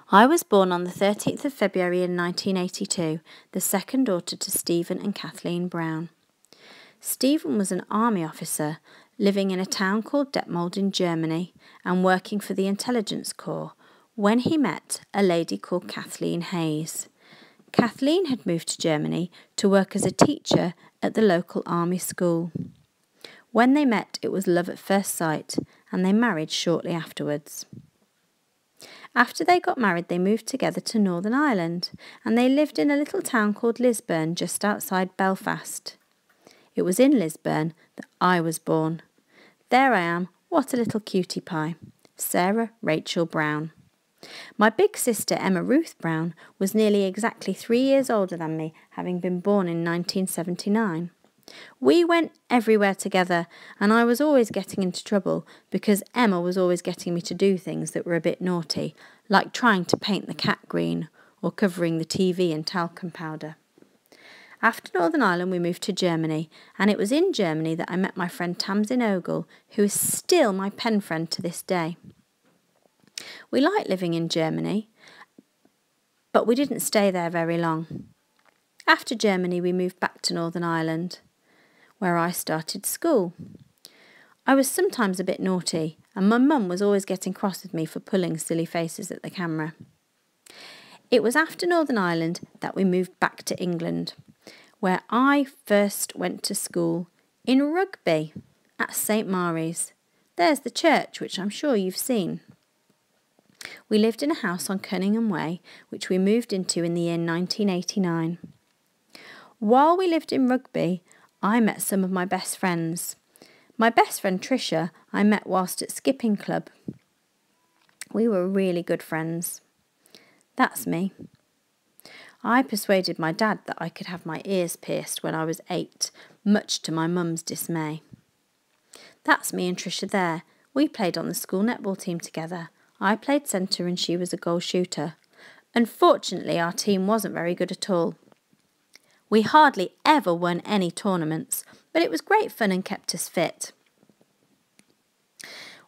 I was born on the 13th of February in 1982, the second daughter to Stephen and Kathleen Brown. Stephen was an army officer living in a town called Detmold in Germany and working for the Intelligence Corps when he met a lady called Kathleen Hayes. Kathleen had moved to Germany to work as a teacher at the local army school. When they met, it was love at first sight, and they married shortly afterwards. After they got married, they moved together to Northern Ireland, and they lived in a little town called Lisburn, just outside Belfast. It was in Lisburn that I was born. There I am, what a little cutie pie. Sarah Rachel Brown. My big sister Emma Ruth Brown was nearly exactly 3 years older than me, having been born in 1979. We went everywhere together, and I was always getting into trouble because Emma was always getting me to do things that were a bit naughty, like trying to paint the cat green or covering the TV in talcum powder. After Northern Ireland, we moved to Germany, and it was in Germany that I met my friend Tamsin Ogle, who is still my pen friend to this day. We liked living in Germany, but we didn't stay there very long. After Germany, we moved back to Northern Ireland, where I started school. I was sometimes a bit naughty, and my mum was always getting cross with me for pulling silly faces at the camera. It was after Northern Ireland that we moved back to England, where I first went to school in Rugby at St Mary's. There's the church, which I'm sure you've seen. We lived in a house on Cunningham Way, which we moved into in the year 1989. While we lived in Rugby, I met some of my best friends. My best friend Tricia I met whilst at skipping club. We were really good friends. That's me. I persuaded my dad that I could have my ears pierced when I was 8, much to my mum's dismay. That's me and Tricia there. We played on the school netball team together. I played centre and she was a goal shooter. Unfortunately, our team wasn't very good at all. We hardly ever won any tournaments, but it was great fun and kept us fit.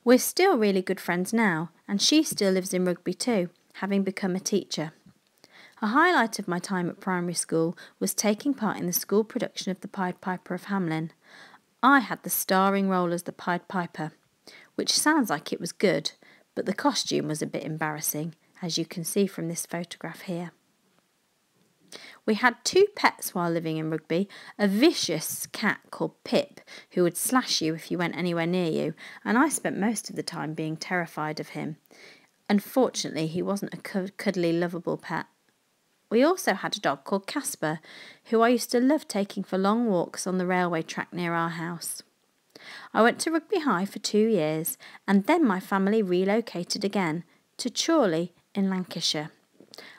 We're still really good friends now, and she still lives in Rugby too, having become a teacher. A highlight of my time at primary school was taking part in the school production of The Pied Piper of Hamelin. I had the starring role as the Pied Piper, which sounds like it was good, but the costume was a bit embarrassing, as you can see from this photograph here. We had 2 pets while living in Rugby, a vicious cat called Pip, who would slash you if you went anywhere near you, and I spent most of the time being terrified of him. Unfortunately, he wasn't a cuddly, lovable pet. We also had a dog called Casper, who I used to love taking for long walks on the railway track near our house. I went to Rugby High for 2 years, and then my family relocated again to Chorley in Lancashire.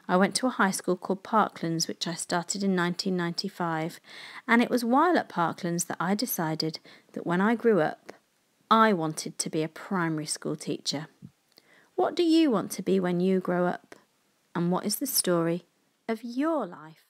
I went to a high school called Parklands, which I started in 1995, and it was while at Parklands that I decided that when I grew up, I wanted to be a primary school teacher. What do you want to be when you grow up? And what is the story of your life?